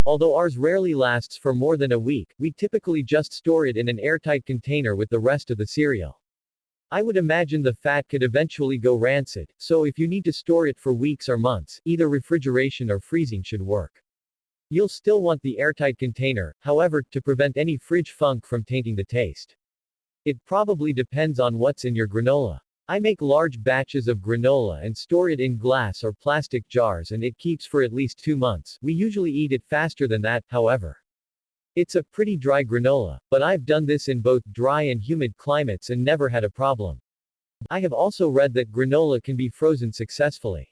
Although ours rarely lasts for more than a week, we typically just store it in an airtight container with the rest of the cereal. I would imagine the fat could eventually go rancid, so if you need to store it for weeks or months, either refrigeration or freezing should work. You'll still want the airtight container, however, to prevent any fridge funk from tainting the taste. It probably depends on what's in your granola. I make large batches of granola and store it in glass or plastic jars and it keeps for at least 2 months. We usually eat it faster than that, however. It's a pretty dry granola, but I've done this in both dry and humid climates and never had a problem. I have also read that granola can be frozen successfully.